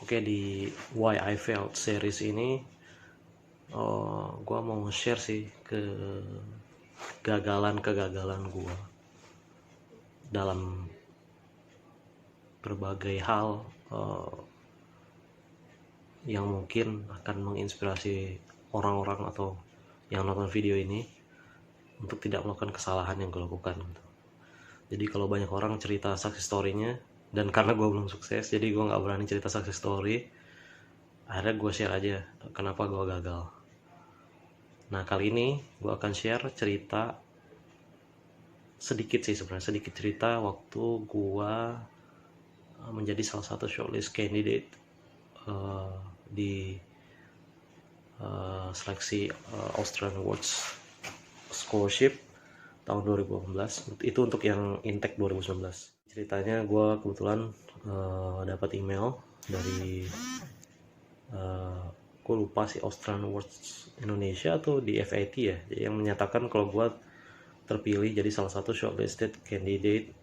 Oke, di Why I Failed series ini gue mau share sih ke kegagalan gue dalam berbagai hal yang mungkin akan menginspirasi orang-orang atau yang nonton video ini untuk tidak melakukan kesalahan yang gue lakukan gitu. Jadi kalau banyak orang cerita success story-nya, dan karena gue belum sukses jadi gue nggak berani cerita success story, akhirnya gue share aja kenapa gue gagal. Nah, kali ini gue akan share cerita sedikit cerita waktu gue menjadi salah satu shortlist candidate di seleksi Australian Awards Scholarship tahun 2018. Itu untuk yang intake 2019. Ceritanya gue kebetulan dapat email dari gue lupa sih Australian Awards Indonesia atau di FIT ya, yang menyatakan kalau gue terpilih jadi salah satu shortlisted candidate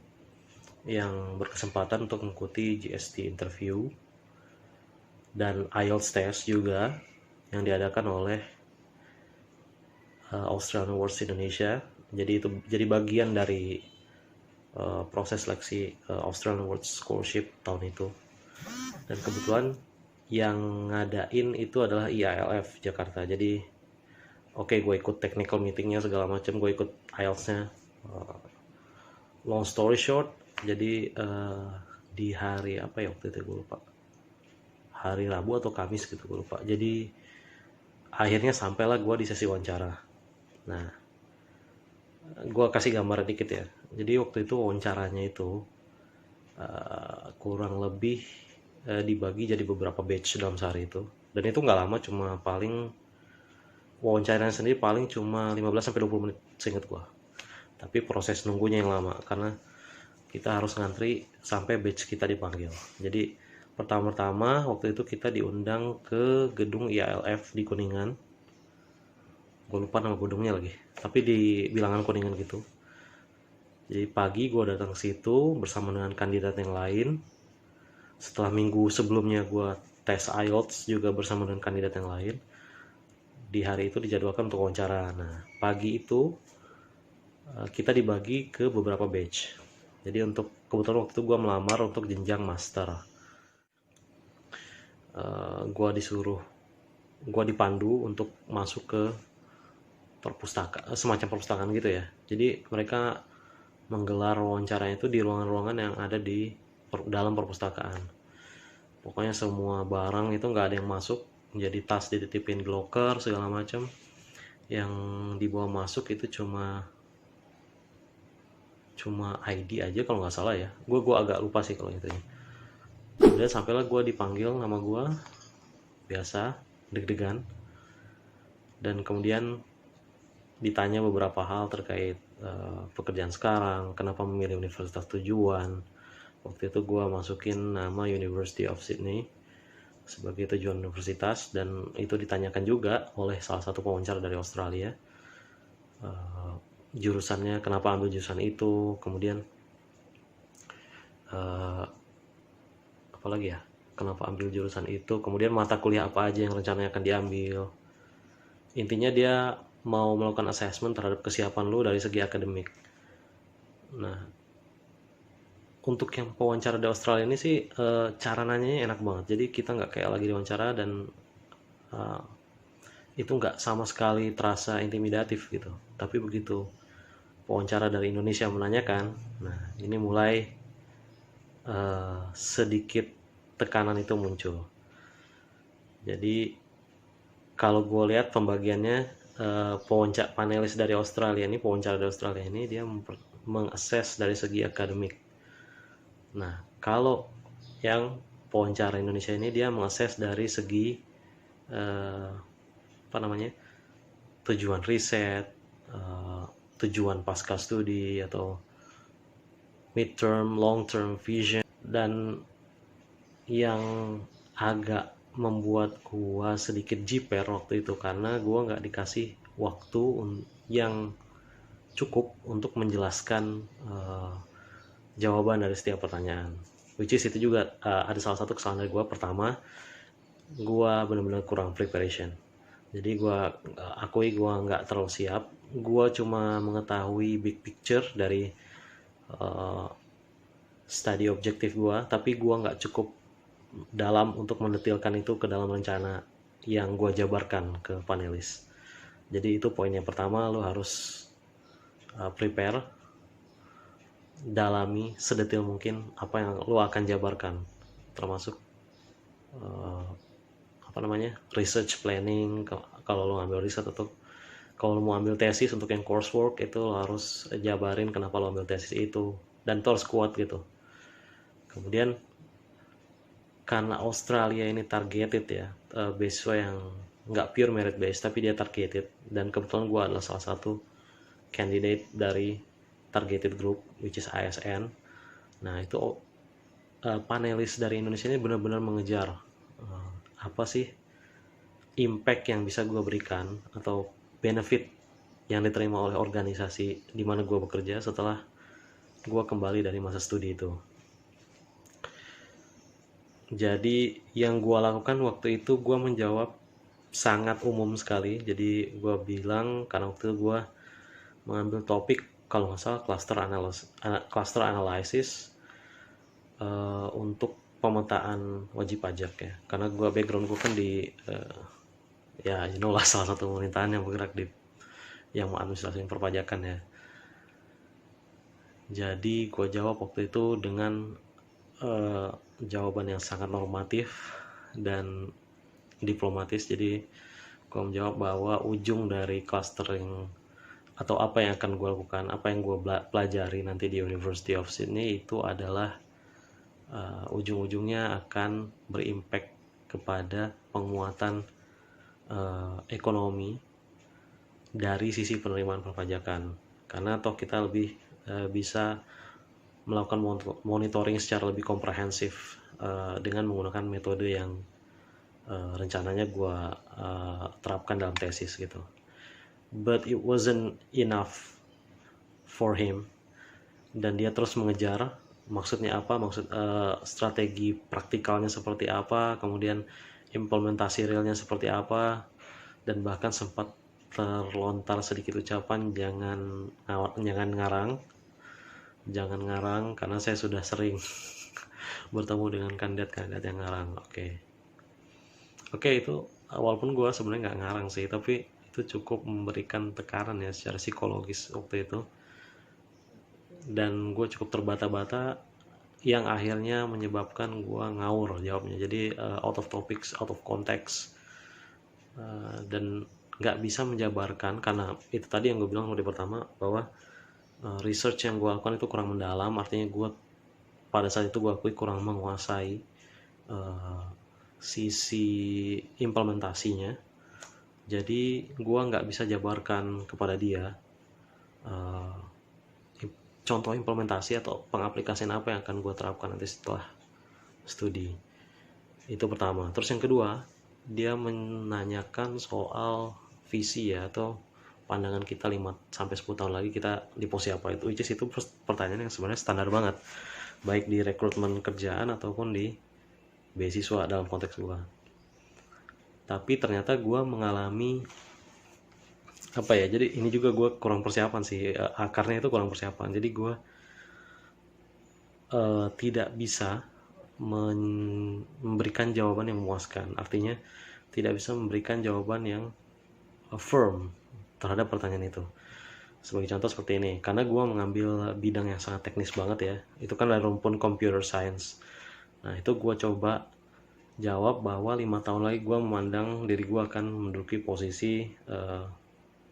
yang berkesempatan untuk mengikuti GST interview dan IELTS test juga yang diadakan oleh Australian Awards Indonesia. Jadi itu jadi bagian dari proses seleksi Australian Awards Scholarship tahun itu. Dan kebetulan yang ngadain itu adalah IALF Jakarta. Jadi oke, gue ikut technical meetingnya segala macam, gue ikut IELTS-nya. Long story short, jadi di hari apa ya waktu itu gue lupa, hari Rabu atau Kamis gitu gue lupa. Jadi akhirnya sampailah gue di sesi wawancara. Nah, gue kasih gambaran dikit ya. Jadi waktu itu wawancaranya itu kurang lebih dibagi jadi beberapa batch dalam sehari itu, dan itu nggak lama, cuma paling wawancaranya sendiri paling cuma 15-20 menit seingat gua, tapi proses nunggunya yang lama karena kita harus ngantri sampai batch kita dipanggil. Jadi pertama-tama waktu itu kita diundang ke gedung IALF di Kuningan, gue lupa nama gedungnya lagi, tapi di bilangan Kuningan gitu. Jadi pagi gue datang ke situ bersama dengan kandidat yang lain. Setelah minggu sebelumnya gue tes IELTS juga bersama dengan kandidat yang lain. Di hari itu dijadwalkan untuk wawancara. Nah, pagi itu kita dibagi ke beberapa batch. Jadi untuk kebetulan waktu gue melamar untuk jenjang master. Gue dipandu untuk masuk ke perpustakaan, semacam perpustakaan gitu ya. Jadi mereka menggelar wawancaranya itu di ruangan-ruangan yang ada di dalam perpustakaan. Pokoknya semua barang itu nggak ada yang masuk, jadi tas dititipin di locker segala macam. Yang dibawa masuk itu cuma ID aja kalau nggak salah ya. Gue agak lupa sih kalau itu ya. Kemudian sampailah gue dipanggil, nama gue biasa deg-degan, dan kemudian ditanya beberapa hal terkait pekerjaan sekarang, kenapa memilih universitas tujuan. Waktu itu gue masukin nama University of Sydney sebagai tujuan universitas, dan itu ditanyakan juga oleh salah satu pewawancara dari Australia. Jurusannya, kenapa ambil jurusan itu, kemudian apalagi ya, kenapa ambil jurusan itu, kemudian mata kuliah apa aja yang rencananya akan diambil. Intinya dia mau melakukan assessment terhadap kesiapan lu dari segi akademik. Nah, untuk yang pewawancara di Australia ini sih cara nanyanya enak banget. Jadi kita nggak kayak lagi diwawancara, dan itu nggak sama sekali terasa intimidatif gitu. Tapi begitu pewawancara dari Indonesia menanyakan, nah ini mulai sedikit tekanan itu muncul. Jadi kalau gue lihat pembagiannya, panelis dari Australia ini, pewawancara dari Australia ini, dia mengakses dari segi akademik. Nah, kalau yang pewawancara Indonesia ini dia mengakses dari segi tujuan riset, tujuan pasca studi atau midterm, long term vision. Dan yang agak membuat gua sedikit jiper waktu itu karena gua nggak dikasih waktu yang cukup untuk menjelaskan jawaban dari setiap pertanyaan. which is itu juga ada salah satu kesalahan dari gue. Pertama, gue benar-benar kurang preparation. Jadi gue akui gue nggak terlalu siap. Gue cuma mengetahui big picture dari study objektif gue, tapi gue nggak cukup dalam untuk mendetilkan itu ke dalam rencana yang gue jabarkan ke panelis. Jadi itu poin yang pertama, lo harus prepare, dalami sedetil mungkin apa yang lo akan jabarkan, termasuk research planning. Kalau lo ngambil riset atau kalau lo mau ambil tesis untuk yang coursework, itu lo harus jabarin kenapa lo ambil tesis itu, dan itu harus kuat gitu. Kemudian karena Australia ini targeted ya, beasiswa yang nggak pure merit based tapi dia targeted, dan kebetulan gue adalah salah satu candidate dari targeted group which is ASN. Nah itu panelis dari Indonesia ini benar-benar mengejar apa sih impact yang bisa gue berikan atau benefit yang diterima oleh organisasi di mana gue bekerja setelah gue kembali dari masa studi itu. Jadi yang gue lakukan waktu itu, gue menjawab sangat umum sekali. Jadi gue bilang, karena waktu itu gue mengambil topik kalau nggak salah cluster analysis untuk pemetaan wajib pajak ya. Karena gue background gue kan di ya you know lah, salah satu pemerintahan yang bergerak di yang mengadministrasi perpajakan ya. Jadi gue jawab waktu itu dengan jawaban yang sangat normatif dan diplomatis. Jadi gue menjawab bahwa ujung dari clustering atau apa yang akan gue lakukan, apa yang gue pelajari nanti di University of Sydney itu adalah ujung-ujungnya akan berimpact kepada penguatan ekonomi dari sisi penerimaan perpajakan, karena toh kita lebih bisa melakukan monitoring secara lebih komprehensif dengan menggunakan metode yang rencananya gue terapkan dalam tesis gitu. But it wasn't enough for him, dan dia terus mengejar maksudnya apa, strategi praktikalnya seperti apa, kemudian implementasi realnya seperti apa, dan bahkan sempat terlontar sedikit ucapan jangan ngarang karena saya sudah sering bertemu dengan kandidat yang ngarang. Oke, itu walaupun gue sebenarnya nggak ngarang sih, tapi itu cukup memberikan tekanan ya secara psikologis waktu itu, dan gue cukup terbata-bata yang akhirnya menyebabkan gue ngawur jawabnya. Jadi out of topics, out of context, dan nggak bisa menjabarkan, karena itu tadi yang gue bilang di pertama bahwa research yang gue lakukan itu kurang mendalam. Artinya gue pada saat itu gue akui kurang menguasai sisi implementasinya. Jadi gue nggak bisa jabarkan kepada dia contoh implementasi atau pengaplikasian apa yang akan gue terapkan nanti setelah studi. Itu pertama. Terus yang kedua, dia menanyakan soal visi ya, atau pandangan kita 5-10 tahun lagi kita di posisi apa itu. Which is itu pertanyaan yang sebenarnya standar banget, baik di rekrutmen kerjaan ataupun di beasiswa dalam konteks gue. Tapi ternyata gue mengalami jadi ini juga gue kurang persiapan sih, akarnya itu kurang persiapan. Jadi gue tidak bisa memberikan jawaban yang memuaskan. Artinya tidak bisa memberikan jawaban yang firm terhadap pertanyaan itu. Sebagai contoh seperti ini, karena gue mengambil bidang yang sangat teknis banget ya, itu kan dari rumpun computer science. Nah itu gue coba jawab bahwa 5 tahun lagi gue memandang diri gue akan menduduki posisi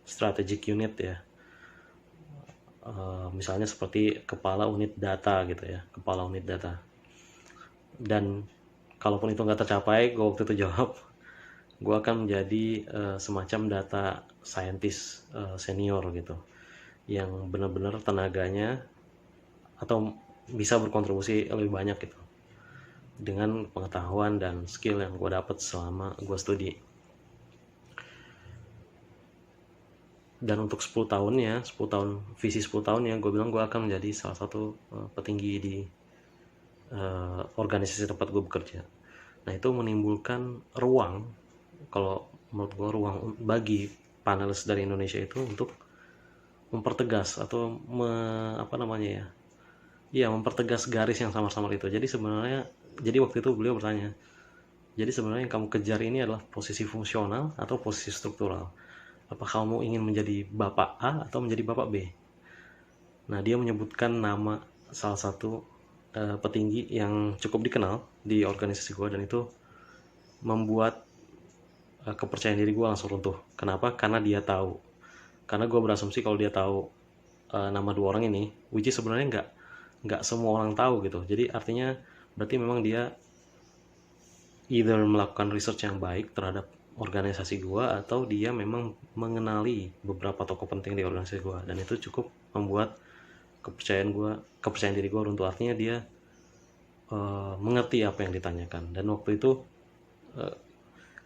strategic unit ya, misalnya seperti kepala unit data gitu ya, kepala unit data. Dan kalaupun itu nggak tercapai, gue waktu itu jawab gue akan menjadi semacam data scientist senior gitu, yang benar-benar tenaganya atau bisa berkontribusi lebih banyak gitu dengan pengetahuan dan skill yang gue dapat selama gue studi. Dan untuk 10 tahunnya, visi 10 tahunnya, gue bilang gue akan menjadi salah satu petinggi di organisasi tempat gue bekerja. Nah itu menimbulkan ruang, kalau menurut gue, ruang bagi panelis dari Indonesia itu untuk mempertegas atau mempertegas garis yang samar-samar itu. Jadi waktu itu beliau bertanya, jadi sebenarnya yang kamu kejar ini adalah posisi fungsional atau posisi struktural. Apa kamu ingin menjadi bapak A atau menjadi bapak B? Nah dia menyebutkan nama salah satu petinggi yang cukup dikenal di organisasi gue, dan itu membuat kepercayaan diri gue langsung runtuh. Kenapa? Karena gue berasumsi kalau dia tahu nama dua orang ini, which is sebenarnya nggak semua orang tahu gitu. Jadi artinya berarti memang dia either melakukan research yang baik terhadap organisasi gue, atau dia memang mengenali beberapa tokoh penting di organisasi gue, dan itu cukup membuat kepercayaan diri gue runtuh. Artinya dia mengerti apa yang ditanyakan, dan waktu itu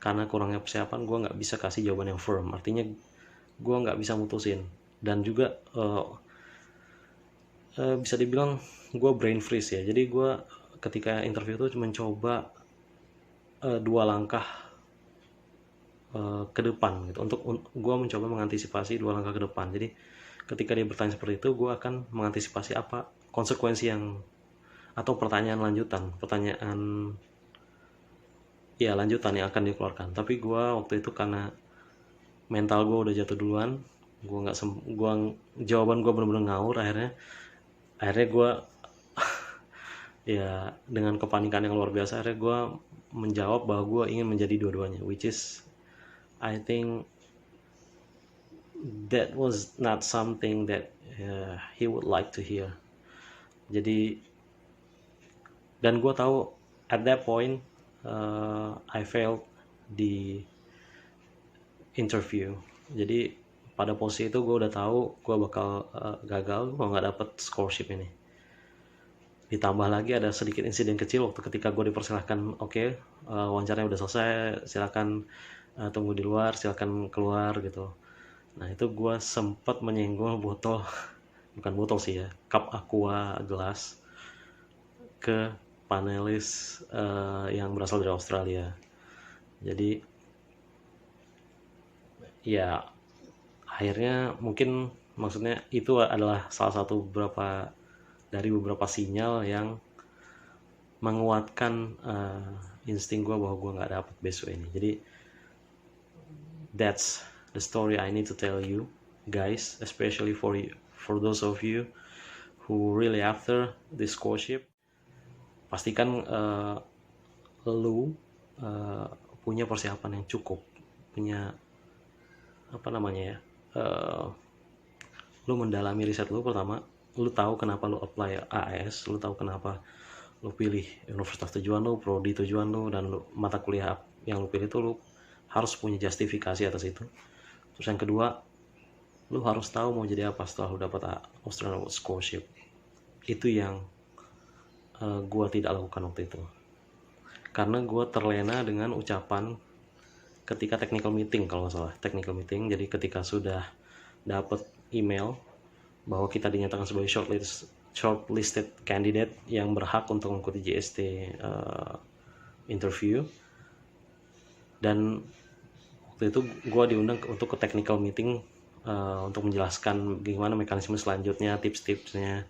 karena kurangnya persiapan gue nggak bisa kasih jawaban yang firm. Artinya gue nggak bisa mutusin, dan juga bisa dibilang gue brain freeze ya. Jadi gue ketika interview itu mencoba 2 langkah ke depan gitu. Untuk gue mencoba mengantisipasi 2 langkah ke depan. Jadi ketika dia bertanya seperti itu, gue akan mengantisipasi apa konsekuensi atau pertanyaan lanjutan yang akan dikeluarkan. Tapi gue waktu itu karena mental gue udah jatuh duluan, jawaban gue benar-benar ngawur. Akhirnya gue ya dengan kepanikan yang luar biasa, akhirnya gue menjawab bahwa gue ingin menjadi dua-duanya, which is I think that was not something that he would like to hear. Jadi, dan gue tahu at that point I failed the interview. Jadi pada posisi itu gue udah tahu gue bakal gagal, gue nggak dapet scholarship ini. Ditambah lagi ada sedikit insiden kecil waktu ketika gue dipersilahkan, oke, wawancaranya udah selesai, silakan tunggu di luar, silakan keluar gitu. Nah itu gue sempat menyenggol bukan botol sih ya, cup aqua gelas ke panelis yang berasal dari Australia. Jadi ya akhirnya mungkin maksudnya itu adalah salah satu dari beberapa sinyal yang menguatkan insting gue bahwa gue nggak dapet besok ini. Jadi that's the story I need to tell you guys, especially for those of you who really after this scholarship. Pastikan lu punya persiapan yang cukup, punya lu mendalami riset lu. Pertama, lu tahu kenapa lu apply AS, lu tahu kenapa lu pilih universitas tujuan lu, prodi tujuan lu, dan mata kuliah yang lu pilih itu lu harus punya justifikasi atas itu. Terus yang kedua, lu harus tahu mau jadi apa setelah lu dapat Australian Scholarship. Itu yang gue tidak lakukan waktu itu, karena gue terlena dengan ucapan ketika technical meeting, kalau nggak salah technical meeting. Jadi ketika sudah dapat email bahwa kita dinyatakan sebagai shortlisted candidate yang berhak untuk mengikuti GST interview, dan waktu itu gue diundang untuk ke technical meeting untuk menjelaskan gimana mekanisme selanjutnya, tips-tipsnya.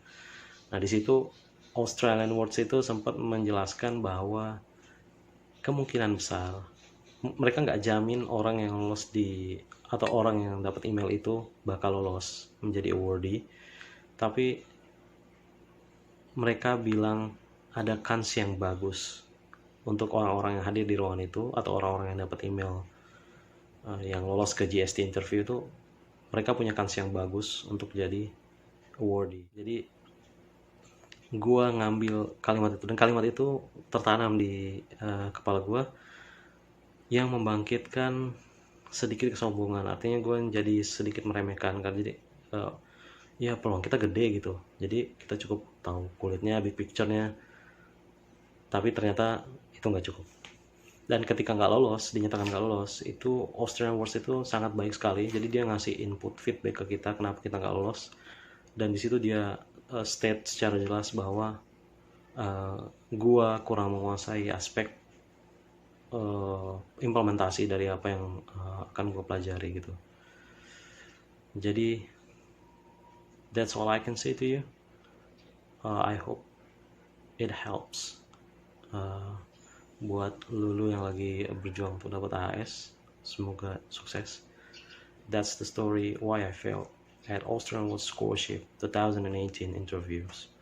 Nah di situ Australian Awards itu sempat menjelaskan bahwa kemungkinan besar mereka nggak jamin orang yang lolos atau orang yang dapat email itu bakal lolos menjadi awardee, tapi mereka bilang ada kans yang bagus untuk orang-orang yang hadir di ruangan itu atau orang-orang yang dapat email yang lolos ke GST interview itu, mereka punya kans yang bagus untuk jadi awardee. Jadi gue ngambil kalimat itu, dan kalimat itu tertanam di kepala gue yang membangkitkan sedikit kesombongan. Artinya gue jadi sedikit meremehkan kan. Jadi ya peluang kita gede gitu, jadi kita cukup tahu kulitnya, big picture-nya, tapi ternyata itu nggak cukup. Dan ketika dinyatakan nggak lolos, itu Australian Awards itu sangat baik sekali. Jadi dia ngasih input feedback ke kita kenapa kita nggak lolos, dan di situ dia state secara jelas bahwa gua kurang menguasai aspek implementasi dari apa yang akan gue pelajari gitu. Jadi that's all I can say to you. I hope it helps buat lulu yang lagi berjuang untuk dapat AHS. Semoga sukses. That's the story why I failed at Austrian World Scholarship 2018 interviews.